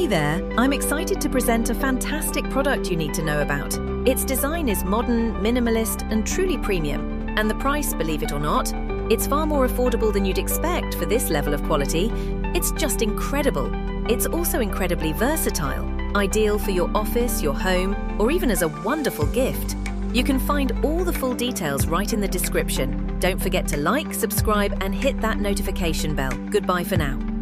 Hey there, I'm excited to present a fantastic product you need to know about. Its design is modern, minimalist, and truly premium. And the price, believe it or not, it's far more affordable than you'd expect for this level of quality. It's just incredible. It's also incredibly versatile, ideal for your office, your home, or even as a wonderful gift. You can find all the full details right in the description. Don't forget to like, subscribe, and hit that notification bell. Goodbye for now.